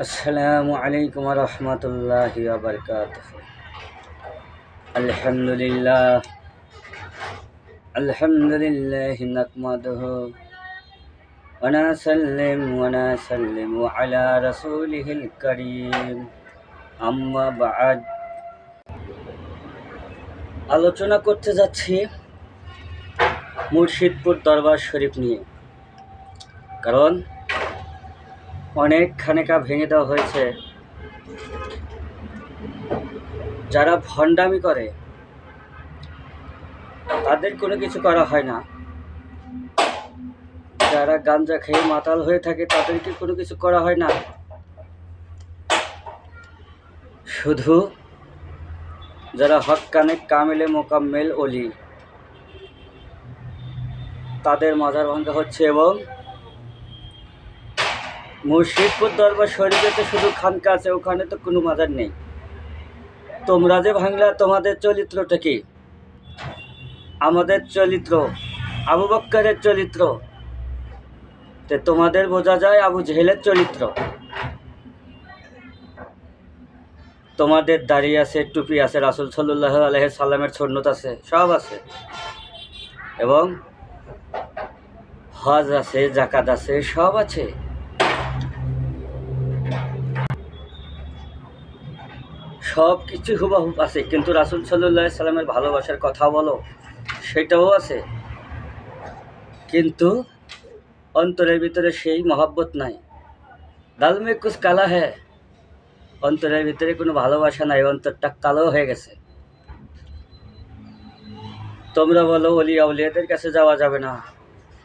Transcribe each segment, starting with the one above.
আসসালামু আলাইকুম ওয়া রাহমাতুল্লাহি ওয়া বারাকাতুহু। আলহামদুলিল্লাহ আলহামদুলিল্লাহি নাহমাদুহু ওয়া নাসাল্লিমু আলা রাসূলিহিল কারীম। আম্মা বা'দ। আলোচনা করতে যাচ্ছি মুর্শিদপুর দরবার শরীফ নিয়ে। কারণ অনেক খানেকা ভেঙে দেওয়া হয়েছে। যারা ভণ্ডামি করে তাদের কোনো কিছু করা হয় না, যারা গাঞ্জা খেয়ে মাতাল হয়ে থাকে তাদেরকে কোনো কিছু করা হয় না। শুধু যারা হক্কানে কামেলে মোকাম্মেল অলি তাদের মাজার ভাঙা হচ্ছে। এবং মুর্শিদপুর দরবার শরীফে তো শুধু খানকা আছে, ওখানে তো কোনো মাজার নেই। তোমরা যে ভাঙলা, তোমাদের চরিত্রটা কি? আমাদের চরিত্র আবু বক্করের চরিত্র, তোমাদের বোঝা যায় আবু জেহেলের চরিত্র। তোমাদের দাড়ি আছে, টুপি আছে, রাসূল সাল্লাল্লাহু আলাইহি সাল্লামের সুন্নত আছে, সব আছে। এবং হজ আছে, যাকাত আছে, সব আছে। সব কিছু হুবহু আছে, কিন্তু রাসূল সাল্লাল্লাহু আলাইহি সাল্লামের ভালোবাসার কথা বলো, সেটাও আছে। কিন্তু অন্তরের ভিতরে সেই মহব্বত নাই। দাল মে কুছ কালা হ্যায়, অন্তরের ভিতরে কোনো ভালোবাসা নাই, অন্তরটা কালো হয়ে গেছে। তোমরা বলো অলি আউলিয়াদের কাছে যাওয়া যাবে না,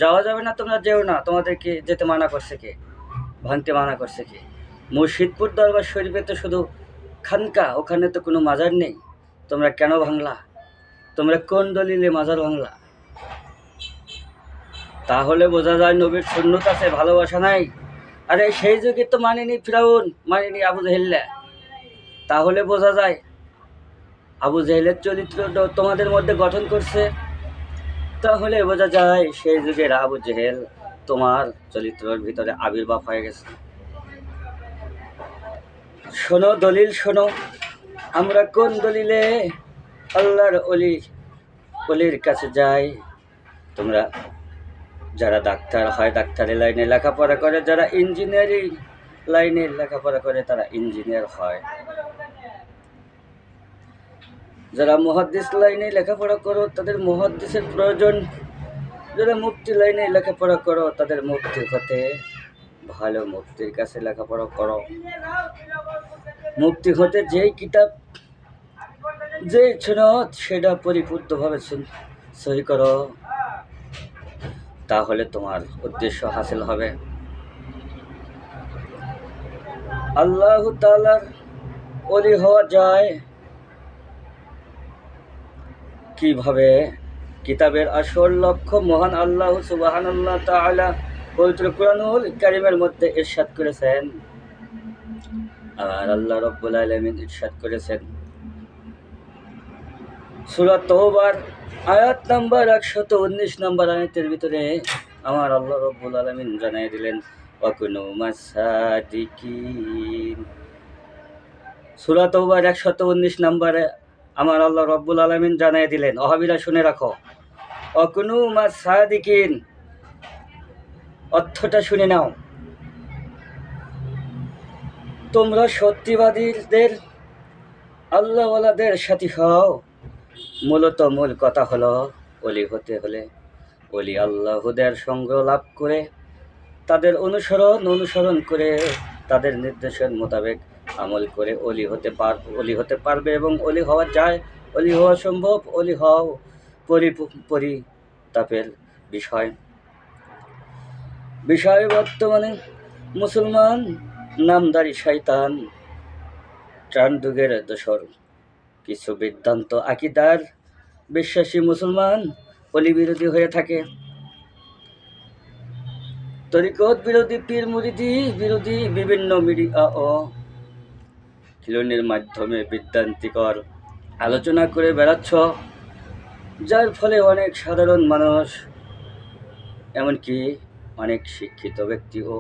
যাওয়া যাবে না, তোমরা যেও না। তোমাদেরকে যেতে মানা করছে কে? ভাঙতে মানা করছে কে? মুর্শিদপুর দরবার শরীফে তো শুধু খানকা, ওখানে তো কোনো মাজার নেই। তোমরা কেন ভাঙলা? তোমরা কোন দলিলে মাজার ভাঙলা? তাহলে বোঝা যায় নবীর সুন্নত আছে, ভালোবাসা নাই। আরে সেই যুগে তো মানেনি ফিরাউন, মানেনি আবু জেহেল। তাহলে বোঝা যায় আবু জেহেলের চরিত্র তোমাদের মধ্যে গঠন করছে। তাহলে বোঝা যায় সেই যুগের আবু জেহেল তোমার চরিত্রের ভিতরে আবির্ভাব হয়ে গেছে। শোনো, দলিল শোনো। আমরা কোন দলিলে আল্লাহর অলির কাছে যাই? তোমরা যারা ডাক্তার হয় ডাক্তারি লাইনে লেখাপড়া করে, যারা ইঞ্জিনিয়ারিং লাইনে লেখাপড়া করে তারা ইঞ্জিনিয়ার হয়, যারা মুহাদ্দিস লাইনে লেখাপড়া করো তাদের মুহাদ্দিসের প্রয়োজন, যারা মুফতি লাইনে লেখাপড়া করো তাদের মুফতি হতে ভালো মুফতির কাছে লেখাপড়া করো। মুফতি হতে যেই কিতাব, যেই সুন্নত, সেটা পরিপূর্ণভাবে সহি করো, তাহলে তোমার উদ্দেশ্য হাসিল হবে। আল্লাহ তাআলার ওলি হওয়া যায় কিভাবে? কিতাবের আসল লক্ষ্য মহান আল্লাহ সুবহানাল্লাহ তাআলা পবিত্র কুরআনুল কারীমের মধ্যে ইরশাদ করেছেন। আর আল্লাহ রাব্বুল আলামিন ইরশাদ করেছেন সূরা তওবার আয়াত নাম্বার 119 নম্বর আয়াতের ভিতরে আমার আল্লাহ রাব্বুল আলামিন জানিয়ে দিলেন ওয়াকুনু মাসাদিকিন। সূরা তওবার 119 নম্বরে আমার আল্লাহ রাব্বুল আলামিন জানিয়ে দিলেন, ওহাবীরা শুনে রাখো, ওয়াকুনু মাসাদিকিন অর্থটা শুনে নাও। তোমরা সত্যিবাদীদের, আল্লাহওয়ালাদের সাথী হও। মূলত মূল কথা হলো, অলি হতে হলে অলি আল্লাহদের সঙ্গ লাভ করে তাদের অনুসরণ করে তাদের নির্দেশের মোতাবেক আমল করে অলি হতে পারবে। এবং অলি হওয়া যায়, অলি হওয়া সম্ভব, অলি হওয়াও পরিতাপের বিষয়। বর্তমানে মুসলমান নামধারী শয়তান ত্রাণযুগের দোসর কিছু বিভ্রান্ত আকীদার বিশ্বাসী মুসলমান অলি বিরোধী হয়ে থাকে। তরিকত বিরোধী, পীর মুরিদি বিরোধী বিভিন্ন মিডিয়া ও খিলনির মাধ্যমে বিভ্রান্তিকর আলোচনা করে বেড়াচ্ছ, যার ফলে অনেক সাধারণ মানুষ, এমনকি অনেক শিক্ষিত ব্যক্তিও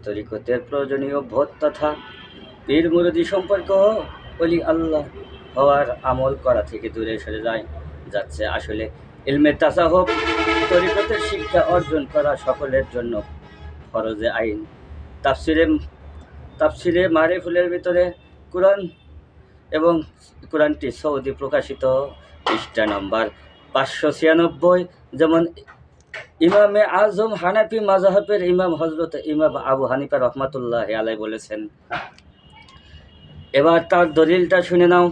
তরিকতের প্রয়োজনীয় বোধ তথা পীর মুরিদি সম্পর্ক ওলি আল্লাহ হওয়ার আমল করা থেকে দূরে সরে যাচ্ছে। আসলে ইলমে তাসাউফ তরিকতের শিক্ষা অর্জন করা সকলের জন্য ফরজে আইন। তাফসিরে মারিফুলের ভিতরে কুরআন এবং কুরআনটি সৌদি প্রকাশিত পৃষ্ঠা নম্বর 596, যেমন ইমামে আজম হানাফি মাযহাবের ইমাম হযরত ইমাম আবু হানিফা রহমাতুল্লাহি আলাইহি বলেছেন। এবার তার দলিলটা শুনে নাও।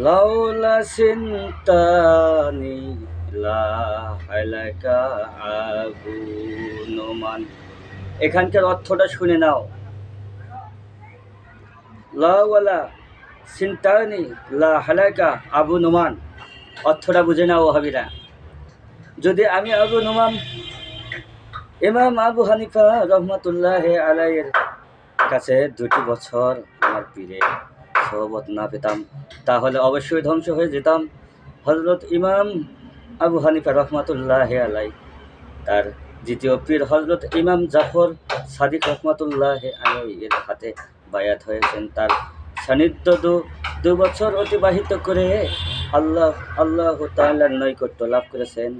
লাউলা সিনতানি লা হালাকা আবু নোমান। এখানকার অর্থটা শুনে নাও। লাউলা সিনতানি লা হালাকা আবু নোমান, অর্থটা বুঝে নাও ওহাবীরা। যদি আমি আবু নোমান ইমাম আবু হানিফা রহমাতুল্লাহি আলাইহির কাছে 2 বছর আমার পীরের সোহবত না পেতাম, তাহলে অবশ্যই ধ্বংস হয়ে যেতাম। হযরত ইমাম আবু হানিফা রহমাতুল্লাহি আলাইহি তার দ্বিতীয় পীর হযরত ইমাম জাফর সাদিক রহমাতুল্লাহি আলাইহির হাতে বায়াত হয়েছেন। তার সান্নিধ্য 2 বছর অতিবাহিত করে আল্লাহ তাআলার নৈকট্য লাভ করেছেন।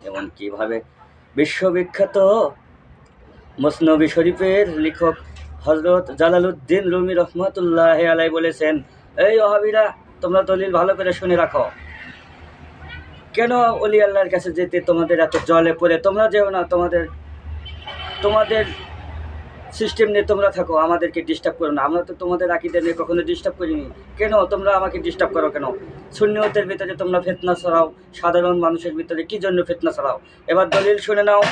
এমন কিভাবে বিশ্ববিখ্যাত মসনবী শরীফের লেখক হযরত জালালউদ্দিন রুমি রহমাতুল্লাহি আলাইহি বলেছেন, এই ওহাবীরা তোমরা দলিল ভালো করে শুনে রাখো। কেন ওলি আল্লাহর কাছে যেতে তোমাদের এত জলে পড়ে? তোমরা যেও না, তোমাদের সিস্টেম নিয়ে তোমরা থাকো, আমাদেরকে ডিস্টার্ব করো না। আমরা তো তোমাদের আকীদা নিয়ে কখনো ডিস্টার্ব করিনি, কেন তোমরা আমাকে ডিস্টার্ব করো? কেন সুন্নিয়তের ভিতরে তোমরা ফিতনা ছড়াও, সাধারণ মানুষের ভিতরে কি জন্য ফিতনা ছড়াও? এবার দলিল শুনে নাও।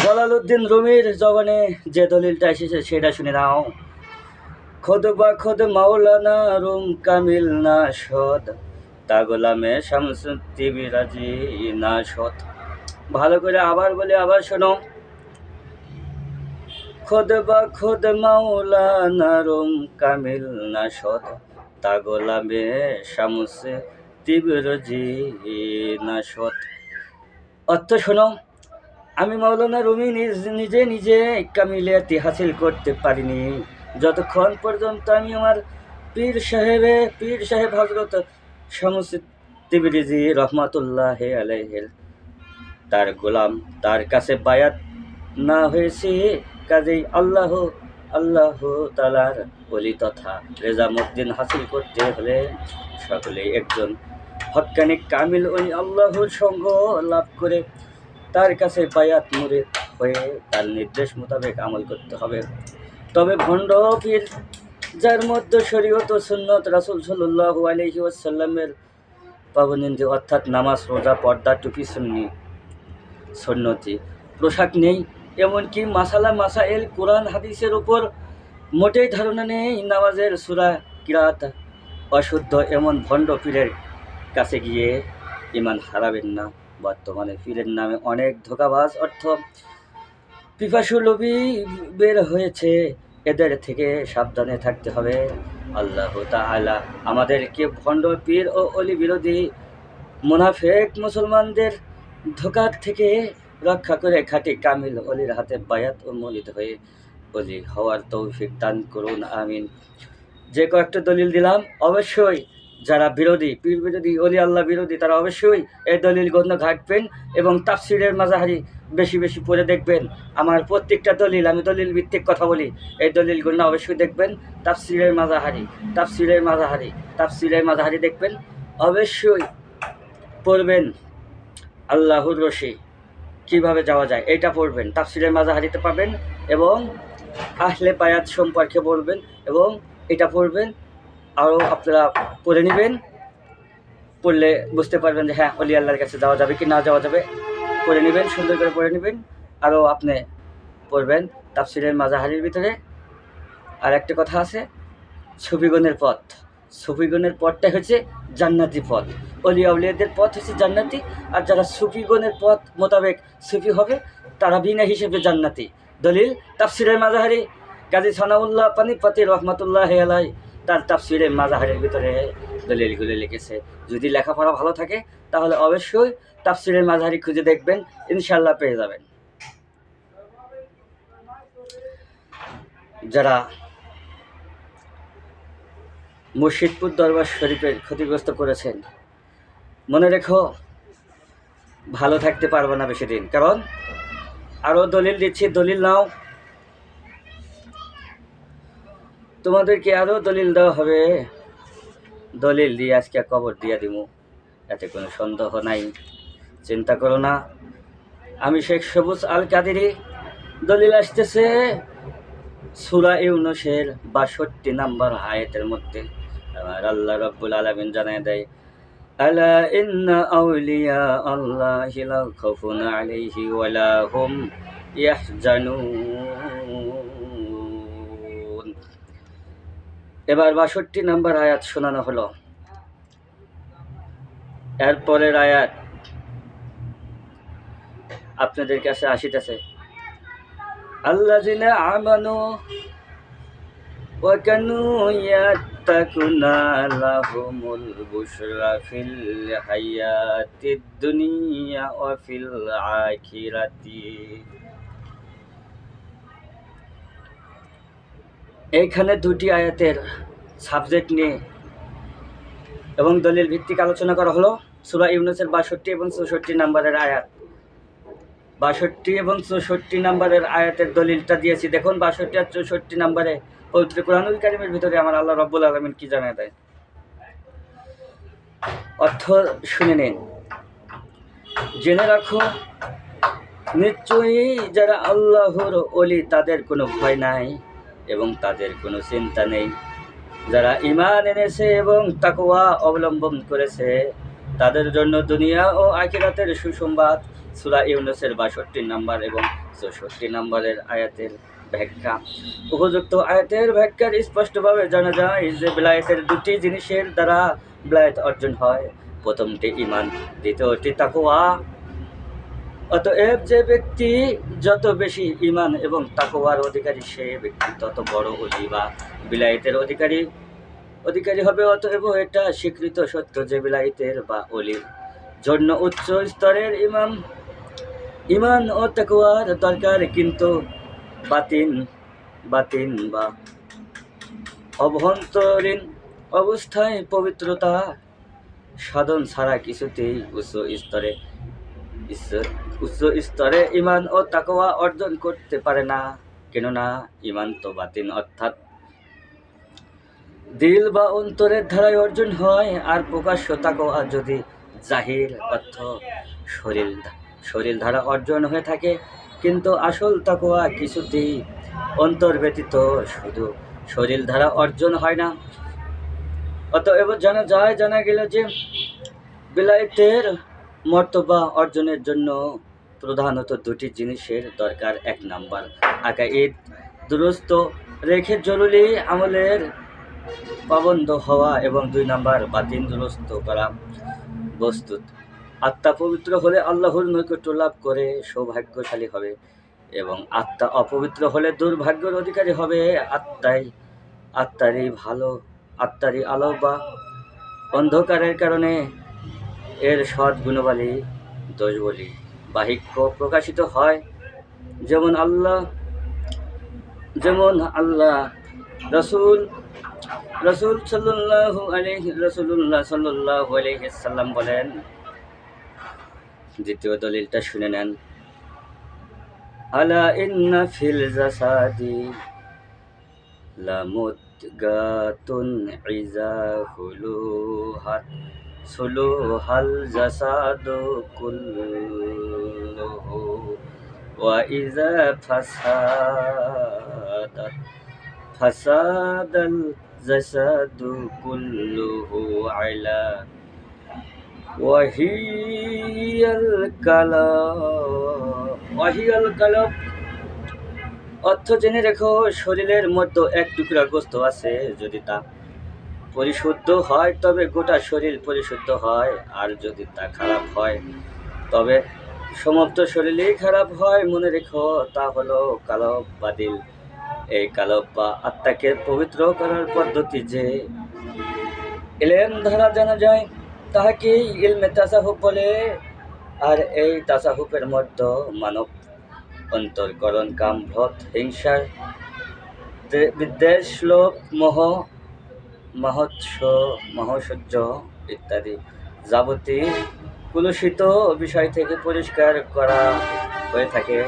জালালউদ্দিন রুমির জবানে যে দলিলটা এসেছে সেটা শুনে নাও। খোদ বা খোদ মাওলানা রুম কামিল না সদ, তা গোলামে শামসুদ্দি বিরাজি না সৎ। ভালো করে আবার বলে আবার শোনো। খোদ বা খোদ মাওলানা রুম কামিল না সদ, তা গোলামে শামসুদ্দি বিরাজি না সৎ। অর্থ শোনো। আমি মাওলানা রুমি নিজে কামিলিয়াতি হাসিল করতে পারিনি যতক্ষণ পর্যন্ত আমি আমার পীর সাহেব হযরত শামসুদ্দিন তিবরিজি রহমাতুল্লাহি আলাইহি তার গোলাম, তার কাছে বায়াত না হয়েছে। কাজেই আল্লাহ তাআলার ওলি তথা রেজামুদ্দিন হাসিল করতে হলে সকলেই একজন হক্কানি কামিল ওলি আল্লাহর সঙ্গ লাভ করে তার কাছে বায়াত মুরিদ হয়ে তার নির্দেশ মোতাবেক আমল করতে হবে। তবে ভণ্ড পীর, যার মধ্যে শরীয়ত ও সুন্নত রাসূল সাল্লাল্লাহু আলাইহি ওয়াসাল্লামের পাবন্দি অর্থাৎ নামাজ, রোজা, পর্দা, টুপি, সুন্নতি পোশাক নেই, এমনকি মাসাইল কোরআন হাদিসের উপর মোটেই ধারণা নেই, নামাজের সূরা কিরাত অশুদ্ধ, এমন ভণ্ড পীরের কাছে গিয়ে ঈমান হারাবেন না। বর্তমানে পীরের নামে অনেক ধোঁকাবাজ অর্থ পিপাসু লোভী বের হয়েছে, এদের থেকে সাবধানে থাকতে হবে। আল্লাহ তাআলা আমাদেরকে ভণ্ড পীর ও অলি বিরোধী মুনাফিক মুসলমানদের ধোঁকার থেকে রক্ষা করে খাঁটি কামিল অলির হাতে বায়াত ও মুরিদ হয়ে অলি হওয়ার তৌফিক দান করুন, আমিন। যে কয়েকটা দলিল দিলাম, অবশ্যই যারা বিরোধী, পীর বিরোধী, অলি আল্লাহ বিরোধী, তারা অবশ্যই এই দলিলগুলো ঘাঁটবেন এবং তাফসিরের মাজাহারি বেশি পড়ে দেখবেন। আমার প্রত্যেকটা দলিল, আমি দলিল ভিত্তিক কথা বলি, এই দলিলগুলো অবশ্যই দেখবেন। তাফসিরের মাজাহারি দেখবেন, অবশ্যই পড়বেন। আল্লাহর রশি কীভাবে যাওয়া যায় এটা পড়বেন, তাফসিরের মাজাহারিতে পাবেন, এবং আহলে বায়াত সম্পর্কে বলবেন এবং এটা পড়বেন। আরও আপনারা পড়ে নেবেন, পড়লে বুঝতে পারবেন যে হ্যাঁ অলি আল্লাহর কাছে যাওয়া যাবে কি না যাওয়া যাবে। পড়ে নেবেন, সুন্দর করে পড়ে নেবেন। আরও আপনি পড়বেন তাফসিরের মাজাহারির ভিতরে। আর একটা কথা আছে, সুফিগণের পথটাই হচ্ছে জান্নাতি পথ। অলি আউলিয়াদের পথ হচ্ছে জান্নাতি, আর যারা সুফিগণের পথ মোতাবেক সুফি হবে তারা বিনা হিসেবে জান্নাতি। দলিল তাফসিরের মাজাহারি, কাজী সানাউল্লাহ পানিপতি রহমাতুল্লাহি আলাইহি তার তাফসিরে মাজাহারের ভিতরে দলিলগুলো লিখেছে। যদি লেখাপড়া ভালো থাকে তাহলে অবশ্যই তাফসিরে মাজাহারি খুঁজে দেখবেন, ইনশাল্লাহ পেয়ে যাবেন। যারা মুর্শিদপুর দরবার শরীফের ক্ষতিগ্রস্ত করেছেন, মনে রেখো ভালো থাকতে পারবে না বেশি দিন, কারণ আরও দলিল দিচ্ছি, দলিল নাও, তোমাদেরকে আরও দলিল দেওয়া হবে। দলিল দিয়ে আজকে কবর দিয়া দিব, এতে কোনো সন্দেহ নাই, চিন্তা করো না। আমি শেখ সবুজ আল কাদেরী। দলিল আসতেছে সূরা ইউনূসের ৬২ নম্বর আয়াতের মধ্যে। আমার আল্লাহ রাব্বুল আলামিন জানায় দেয়, আলা ইন্না আউলিয়া আল্লাহি লা খাউফুন আলাইহি ওয়া লা হুম ইয়াহজানুন। এবার ৬২ নম্বর আয়াত শোনানো হলো। এরপরের আয়াত আপনাদের কাছে আসিতেছে, আল্লাযিনা আমানু ওয়া কানু ইয়াত্তাকুনা লাহুমুল বুশরা ফিল হায়াতিদ দুনিয়া ওয়া ফিল আখিরাতি। এইখানে দুটি আয়াতের সাবজেক্ট নিয়ে এবং দলিল ভিত্তিক আলোচনা করা হলো। সূরা ইউনূসের ৬২ এবং ৬৪ নম্বরের আয়াত। ৬২ এবং ৬৪ নম্বরের আয়াতের দলিলটা দিয়েছি, দেখুন ৬২ আর ৬৪ নম্বরে পবিত্র কোরআনুল কারীমের ভিতরে আমার আল্লাহ রাব্বুল আলামিন কি জানায় দেয়, অর্থ শুনে নিন, জেনে রাখো নিশ্চয়ই যারা আল্লাহর ওলি তাদের কোনো ভয় নাই এবং তাদের কোনো চিন্তা নেই। যারা ঈমান এনেছে এবং তাকওয়া অবলম্বন করেছে তাদের জন্য দুনিয়া ও আখিরাতের সুসংবাদ। সূরা ইউনূসের ৬২ নম্বর এবং ৬৪ নম্বরের আয়াতের ব্যাখ্যা। উপযুক্ত আয়াতের ব্যাখ্যার স্পষ্টভাবে জানা যায় যে বেলায়েতের দুটি জিনিসের দ্বারা বেলায়েত অর্জন হয়। প্রথমটি ঈমান, দ্বিতীয়টি তাকওয়া। অতএব যে ব্যক্তি যত বেশি ঈমান এবং তাকওয়ার অধিকারী, সে ব্যক্তি তত বড় ওলি বা বেলায়েতের অধিকারী হবে। অতএব এটা স্বীকৃত সত্য যে বেলায়েতের বা ওলির জন্য উচ্চ স্তরের ঈমান ও তাকওয়ার দরকার, কিন্তু বাতিন বা অভ্যন্তরীণ অবস্থায় পবিত্রতা সাধন ছাড়া কিছুতেই উচ্চ স্তরে ঈমান ও তাকওয়া অর্জন করতে পারে না। কেননা ঈমান তো বাতিন অর্থাৎ দিল বা অন্তরের ধারায় অর্জন হয়, আর প্রকাশ্য তাকওয়া যদি জাহির অর্থ শরীর ধারা অর্জন হয়ে থাকে। কিন্তু আসল তাকওয়া কিছুতেই অন্তর ব্যতীত শুধু শরীর ধারা অর্জন হয় না। অতএব জানা গেল যে বেলায়েতের মর্তবা অর্জনের জন্য প্রধানত দুটি জিনিসের দরকার। ১ নাম্বার আকাঈদ দুরুস্ত রেখে জরুরি আমলের পাবন্দ হওয়া এবং ২ নাম্বার বাতিন দুরুস্ত করা। বস্তুত আত্মা পবিত্র হলে আল্লাহর নৈকট্য লাভ করে সৌভাগ্যশালী হবে এবং আত্মা অপবিত্র হলে দুর্ভাগ্যের অধিকারী হবে। আত্মারই আলো বা অন্ধকারের কারণে এর সৎ গুণবলী দোষবলী বাহিক্য প্রকাশিত হয়। যেমন আল্লাহ রাসূলুল্লাহ সাল্লাল্লাহু আলাইহি সাল্লাম বলেন। দ্বিতীয় দলিলটা শুনে নেন, আলা ইন্না ফিল জাসাদি লামুদগাতুন ইযা সুলুহাল জাসাদু কুল্লুহু ওয়া ইযা ফাসাদাল জাসাদু কুল্লুহু আলা ওয়াহিয়াল কালাব। অর্থ জেনে রেখো, শরীরের মধ্যে এক টুকরা গোস্ত আছে, যদি তা পরিশুদ্ধ হয় তবে গোটা শরীর পরিশুদ্ধ হয়, আর যদি তা খারাপ হয় তবে সমস্ত শরীরই খারাপ হয়। মনে রেখো, তা হলো কালব বা দিল। এই কালব বা আত্মাকে পবিত্র করার পদ্ধতি যে ইলম দ্বারা জানা যায় তাহাকেই ইলমে তাসাহুফ বলে। আর এই তাসাহুফের মধ্যে মানব অন্তর্করণ, কাম, ভ্রত, হিংসার, বিদ্বেষ, লোভ, মোহ, মহোৎসর্য ইত্যাদি যাবতীয় কুলুষিত বিষয় থেকে পরিষ্কার করা হয়ে থাকে।